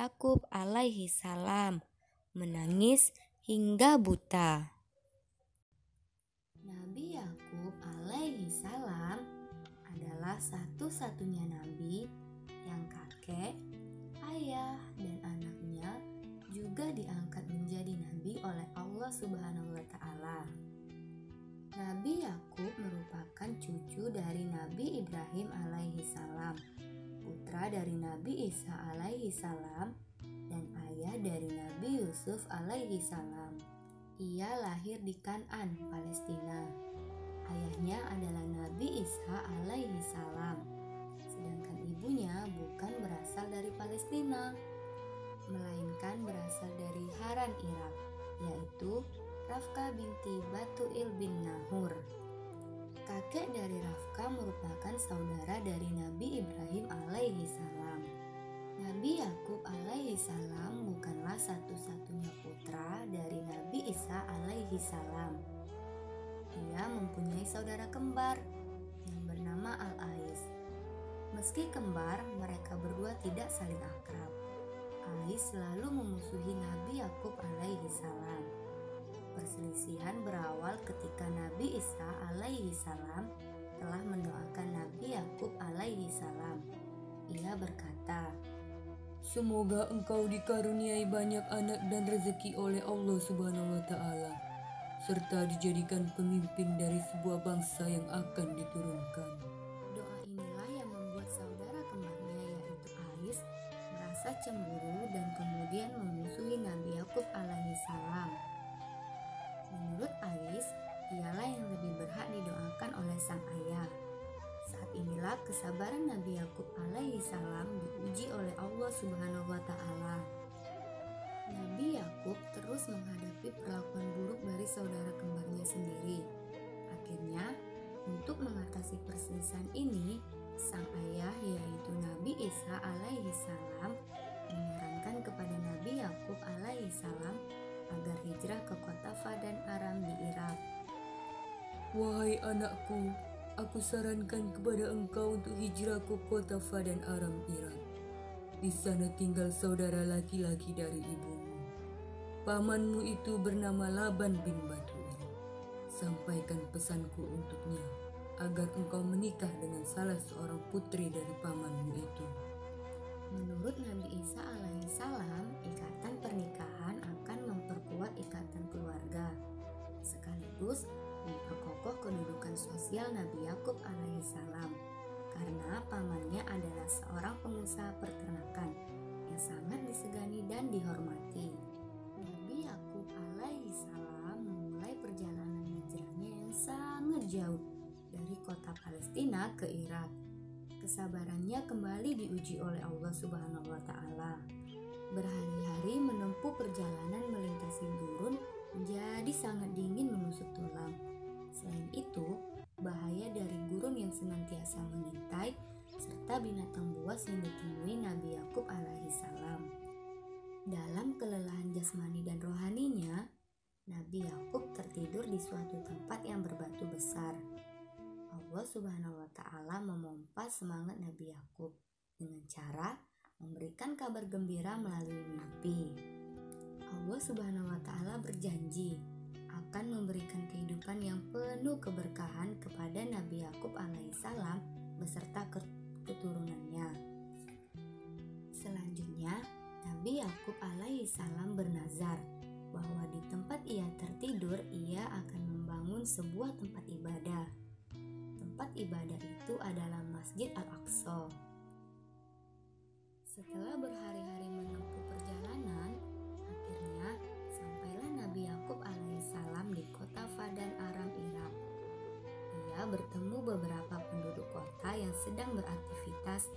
Yakub alaihi salam menangis hingga buta. Nabi Yakub alaihi salam adalah satu-satunya nabi yang kakek, ayah, dan anaknya juga diangkat menjadi nabi oleh Allah Subhanahu wa Ta'ala. Nabi Yakub merupakan cucu dari Nabi Ibrahim alaihi salam, putra dari Nabi Isa alaihi salam, dan ayah dari Nabi Yusuf alaihi salam. Ia lahir di Kan'an, Palestina. Ayahnya adalah Nabi Isa alaihi salam, sedangkan ibunya bukan berasal dari Palestina, melainkan berasal dari Haran, Irak, yaitu Rafka binti Batuil bin Nahur. Kakek dari Rafka merupakan saudara dari Nabi Ibrahim alaihi salam. Nabi Yakub alaihi salam bukanlah satu-satunya putra dari Nabi Isa alaihi salam. Ia mempunyai saudara kembar yang bernama Al-Ais. Meski kembar, mereka berdua tidak saling akrab. Ais selalu memusuhi Nabi Yakub alaihi salam. Perselisihan berawal ketika Nabi Isa alaihi salam telah mendoakan Nabi Yakub alaihi salam. Ia berkata, "Semoga engkau dikaruniai banyak anak dan rezeki oleh Allah Subhanahu wa Ta'ala, serta dijadikan pemimpin dari sebuah bangsa yang akan diturunkan." Doa inilah yang membuat saudara kembarnya yaitu Ais merasa cemburu dan kemudian memusuhi Nabi Yakub alaihi salam. Menurut Ais, ialah yang lebih berhak didoakan oleh sang ayah. Saat inilah kesabaran Nabi Yakub alaihi salam diuji oleh Allah Subhanahu wa Ta'ala. Nabi Yakub terus menghadapi perlakuan buruk dari saudara kembarnya sendiri. Akhirnya, untuk mengatasi perselisihan ini, sang ayah yaitu Nabi Isa alaihi salam menyarankan kepada Nabi Yakub alaihi salam agar hijrah ke kota Padan Aram di Irak. "Wahai anakku, aku sarankan kepada engkau untuk hijrah ke kota Padan Aram, Irak. Di sana tinggal saudara laki-laki dari ibumu. Pamanmu itu bernama Laban bin Batuil. Sampaikan pesanku untuknya, agar engkau menikah dengan salah seorang putri dari pamanmu itu." Menurut Nabi Isa alaihi salam, ikatan pernikahan akan memperkuat ikatan keluarga, sekaligus memperkokoh kedudukan sosial Nabi Yakub alaihi salam, karena pamannya adalah seorang pengusaha peternakan yang sangat disegani dan dihormati. Nabi Yakub alaihi salam memulai perjalanan hijrahnya yang sangat jauh dari kota Palestina ke Irak. Kesabarannya kembali diuji oleh Allah Subhanahu wa Ta'ala. Berhari-hari menempuh perjalanan melintasi gurun menjadi sangat dingin menusuk tulang. Selain itu, bahaya dari gurun yang senantiasa mengintai serta binatang buas yang ditemui Nabi Yakub alaihi salam. Dalam kelelahan jasmani dan rohaninya, Nabi Yakub tertidur di suatu tempat yang berbatu besar. Allah Subhanahu wa Ta'ala memompa semangat Nabi Yakub dengan cara memberikan kabar gembira melalui mimpi. Allah Subhanahu wa Ta'ala berjanji akan memberikan kehidupan yang penuh keberkahan kepada Nabi Yakub alaihissalam beserta keturunannya. Selanjutnya, Nabi Yakub alaihissalam bernazar bahwa di tempat ia tertidur ia akan membangun sebuah tempat ibadah. Tempat ibadah itu adalah Masjid Al-Aqsa. Setelah berhari-hari menempuh perjalanan, akhirnya sampailah Nabi Yakub alaihissalam di kota Padan Aram, Irak. Ia bertemu beberapa penduduk kota yang sedang beraktivitas.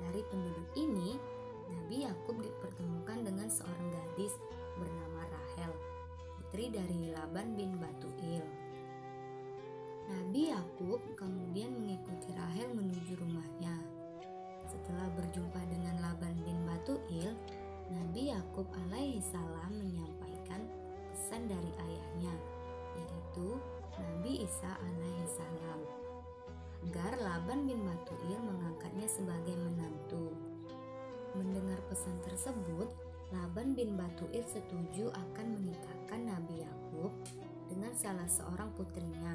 Dari penduduk ini, Nabi Yakub dipertemukan dengan seorang gadis bernama Rahel, putri dari Laban bin Batuil. Nabi Yakub kemudian mengikuti Rahel menuju rumahnya. Setelah berjumpa dengan Laban bin Batuil, Nabi Yakub alaihissalam menyampaikan pesan dari ayahnya, yaitu Nabi Isa alaihissalam, agar Laban bin Batuil mengangkatnya sebagai menantu. Mendengar pesan tersebut, Laban bin Batuil setuju akan menikahkan Nabi Yakub dengan salah seorang putrinya,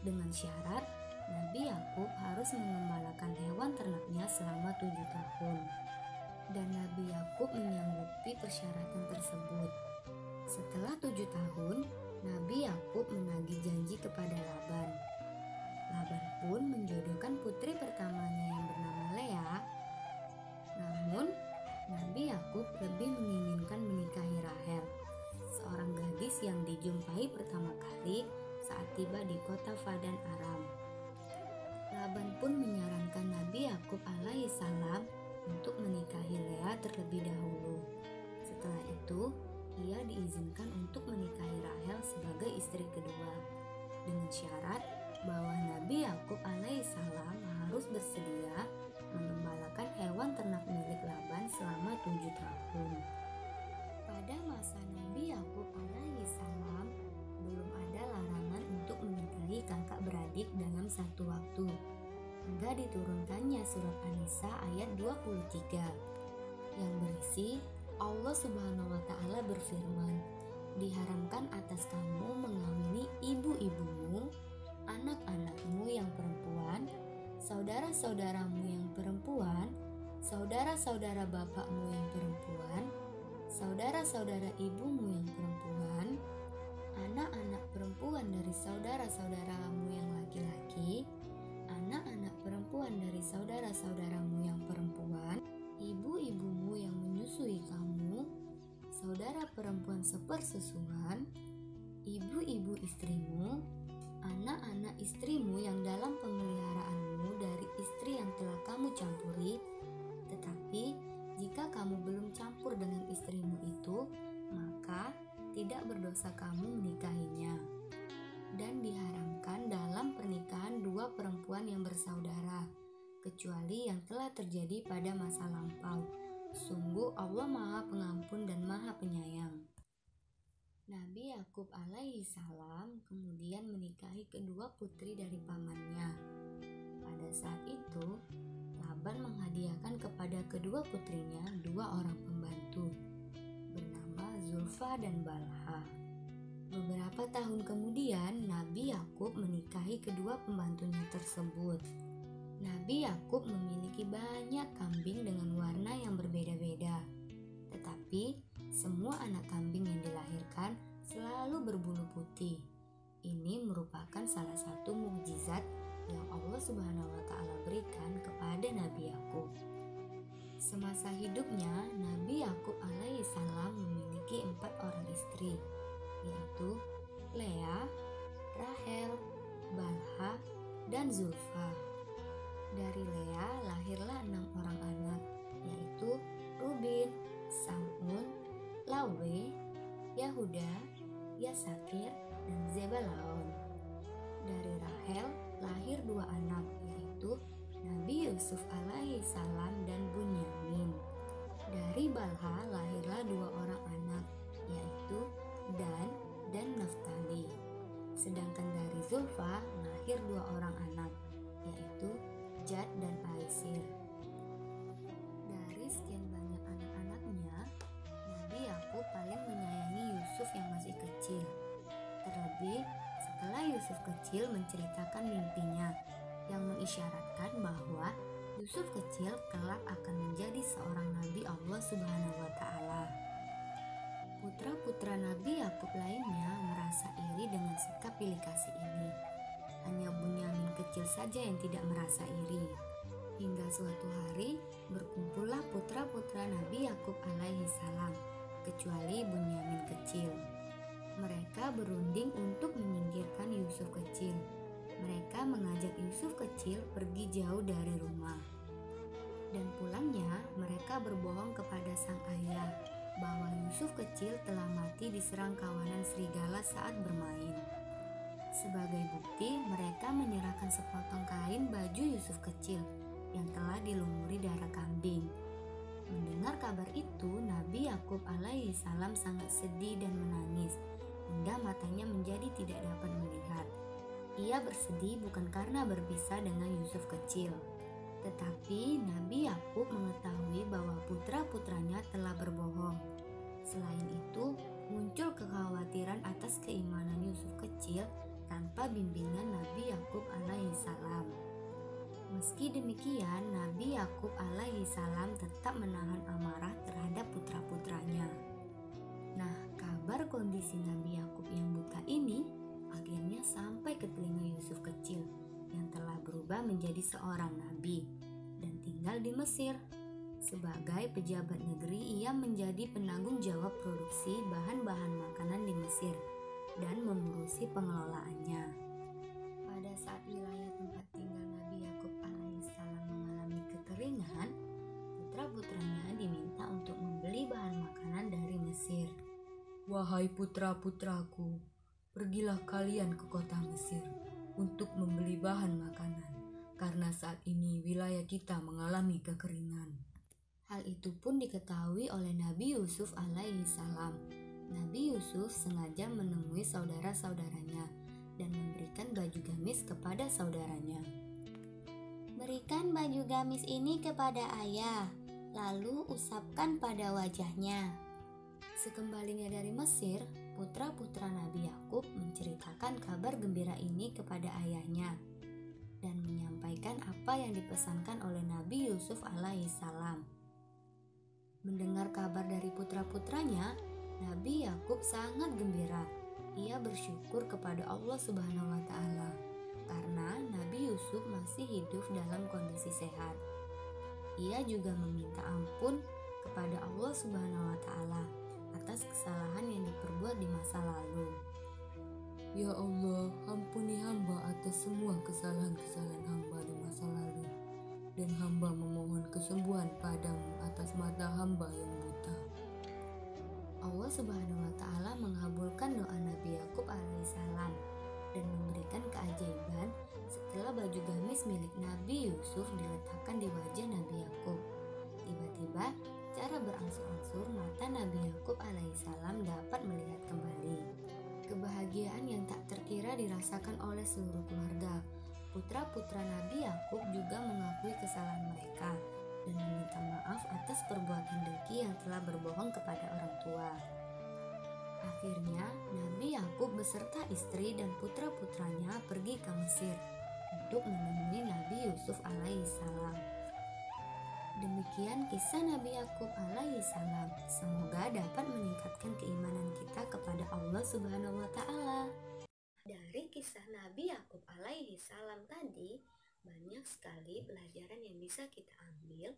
dengan syarat Nabi Yakub harus mengembalakan hewan ternaknya selama 7 tahun. Dan Nabi Yakub menyanggupi persyaratan tersebut. Setelah 7 tahun, Nabi Yakub menagih janji kepada Laban. Laban pun menjodohkan putri pertamanya yang bernama Lea. Namun, Nabi Yakub lebih menginginkan menikahi Rahel, seorang gadis yang dijumpai pertama kali saat tiba di kota Padan Aram. Laban pun menyarankan Nabi Yakub alaihissalam untuk menikahi Lea terlebih dahulu. Setelah itu, ia diizinkan untuk menikahi Rahel sebagai istri kedua, dengan syarat bahwa Nabi Yakub alaihissalam harus bersedia mengembalakan hewan ternak milik Laban selama 7 tahun. Pada masa Nabi Yakub alaihissalam, belum ada larangan untuk menikahi kakak beradik dalam satu waktu, hingga diturunkannya surat An-Nisa ayat 23 yang berisi Allah Subhanahu wa Ta'ala berfirman, diharamkan atas kamu mengawini ibu-ibumu, anak-anakmu yang perempuan, saudara-saudaramu yang perempuan, saudara-saudara bapakmu yang perempuan, saudara-saudara ibumu yang perempuan, anak-anak perempuan dari saudara-saudaramu yang laki-laki, anak-anak perempuan dari saudara-saudaramu yang perempuan, ibu-ibumu yang menyusui kamu, saudara perempuan sepersusuan, ibu-ibu istrimu, anak-anak istrimu yang dalam pemeliharaanmu dari istri yang telah kamu campuri. Tetapi jika kamu belum campur dengan istrimu itu, maka tidak berdosa kamu menikahinya. Dan diharamkan dalam pernikahan dua perempuan yang bersaudara, kecuali yang telah terjadi pada masa lampau. Sungguh Allah Maha Pengampun dan Maha Penyayang. Nabi Yakub alaihissalam kemudian menikahi kedua putri dari pamannya. Pada saat itu, Laban menghadiahkan kepada kedua putrinya 2 orang pembantu, bernama Zulfa dan Balha. Beberapa tahun kemudian, Nabi Yakub menikahi kedua pembantunya tersebut. Nabi Yakub memiliki banyak kambing dengan warna yang berbeda-beda. Tetapi, semua anak kambing yang dilahirkan selalu berbulu putih. Ini merupakan salah satu mukjizat yang Allah Subhanahu wa Ta'ala berikan kepada Nabi Yakub. Semasa hidupnya, Nabi Yakub alaihissalam memiliki 4 orang istri, yaitu Lea, Rahel, Balha, dan Zulfa. Dari Lea lahirlah 6 orang anak, yaitu Ruben, Samun, Lawe, Yahuda, Yasakir, dan Zebalaon. Dari Rahel lahir 2 anak, yaitu Nabi Yusuf alaihissalam dan Bunyamin. Dari Balha lahirlah 2 orang anak, yaitu Dan dan Naftali. Sedangkan dari Zulfa lahir 2 orang anak, yaitu Jad dan Aisir. Dari sekian banyak anak-anaknya, Nabi Yakub paling menyayangi Yusuf yang masih kecil. Terlebih setelah Yusuf kecil menceritakan mimpinya yang mengisyaratkan bahwa Yusuf kecil kelak akan menjadi seorang nabi Allah Subhanahu wa Ta'ala. Putra-putra Nabi Yakub lainnya merasa iri dengan sikap pilih kasih ini. Hanya Bunyamin kecil saja yang tidak merasa iri. Hingga suatu hari berkumpullah putra-putra Nabi Yakub alaihissalam, kecuali Bunyamin kecil. Mereka berunding untuk menyingkirkan Yusuf kecil. Mereka mengajak Yusuf kecil pergi jauh dari rumah. Dan pulangnya mereka berbohong kepada sang ayah bahwa Yusuf kecil telah mati diserang kawanan serigala saat bermain. Sebagai bukti, mereka menyerahkan sepotong kain baju Yusuf kecil yang telah dilumuri darah kambing. Mendengar kabar itu, Nabi Yakub alaihissalam sangat sedih dan menangis, hingga matanya menjadi tidak dapat melihat. Ia bersedih bukan karena berpisah dengan Yusuf kecil, Tetapi Nabi Yakub mengetahui bahwa putra-putranya telah berbohong. Selain itu, muncul kekhawatiran atas keimanan Yusuf kecil tanpa bimbingan Nabi Yakub alaihissalam. Meski demikian, Nabi Yakub alaihissalam tetap menahan amarah terhadap putra-putranya. Nah, kabar kondisi Nabi Yakub yang buta ini akhirnya sampai ke telinga Yusuf kecil yang telah berubah menjadi seorang nabi dan tinggal di Mesir. Sebagai pejabat negeri, ia menjadi penanggung jawab produksi bahan-bahan makanan di Mesir dan mengurusi pengelolaannya. Pada saat wilayah tempat tinggal Nabi Yakub alaihissalam mengalami kekeringan, putra-putranya diminta untuk membeli bahan makanan dari Mesir. Wahai putra-putraku, pergilah kalian ke kota Mesir untuk membeli bahan makanan, karena saat ini wilayah kita mengalami kekeringan. Hal itu pun diketahui oleh Nabi Yusuf alaihissalam. Nabi Yusuf sengaja menemui saudara-saudaranya dan memberikan baju gamis kepada saudaranya. Berikan baju gamis ini kepada ayah, lalu usapkan pada wajahnya. Sekembalinya dari Mesir, putra-putra Nabi Yakub menceritakan kabar gembira ini kepada ayahnya dan menyampaikan apa yang dipesankan oleh Nabi Yusuf alaihissalam. Mendengar kabar dari putra-putranya, Nabi Yakub sangat gembira. Ia bersyukur kepada Allah Subhanahu wa Ta'ala karena Nabi Yusuf masih hidup dalam kondisi sehat. Ia juga meminta ampun kepada Allah Subhanahu wa Ta'ala atas kesalahan yang diperbuat di masa lalu. Ya Allah, ampuni hamba atas semua kesalahan-kesalahan hamba di masa lalu, dan hamba memohon kesembuhan padamu atas mata hamba yang buta. Allah Subhanahu wa Ta'ala mengabulkan doa Nabi Yakub alaihissalam dan memberikan keajaiban setelah baju gamis milik Nabi Yusuf diletakkan di wajah Nabi Yakub. Tiba-tiba cara berangsur-angsur mata Nabi Yakub alaihissalam dapat melihat kembali. Kebahagiaan yang tak terkira dirasakan oleh seluruh keluarga. Putra-putra Nabi Yakub juga mengakui kesalahan mereka dan meminta maaf atas perbuatan dengki yang telah berbohong kepada orang tua. Akhirnya, Nabi Yakub beserta istri dan putra-putranya pergi ke Mesir untuk menemui Nabi Yusuf alaihissalam. Demikian kisah Nabi Yakub alaihissalam. Semoga dapat meningkatkan keimanan kita kepada Allah Subhanahu wa Ta'ala. Dari kisah Nabi Yakub alaihissalam tadi, banyak sekali pelajaran yang bisa kita ambil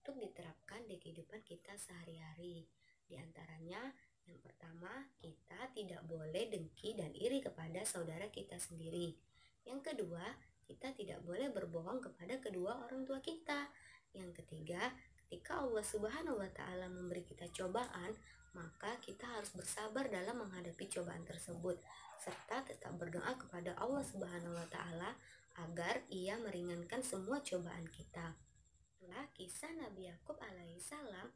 untuk diterapkan di kehidupan kita sehari-hari. Di antaranya, yang pertama, kita tidak boleh dengki dan iri kepada saudara kita sendiri. Yang kedua, kita tidak boleh berbohong kepada kedua orang tua kita. Yang ketiga, ketika Allah Subhanahu wa Ta'ala memberi kita cobaan, maka kita harus bersabar dalam menghadapi cobaan tersebut, serta tetap berdoa kepada Allah Subhanahu wa Ta'ala agar Ia meringankan semua cobaan kita. Itulah kisah Nabi Yakub alaihissalam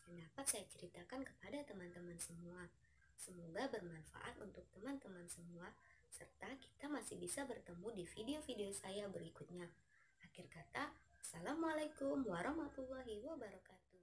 yang dapat saya ceritakan kepada teman-teman semua. Semoga bermanfaat untuk teman-teman semua, serta kita masih bisa bertemu di video-video saya berikutnya. Akhir kata, Assalamualaikum warahmatullahi wabarakatuh.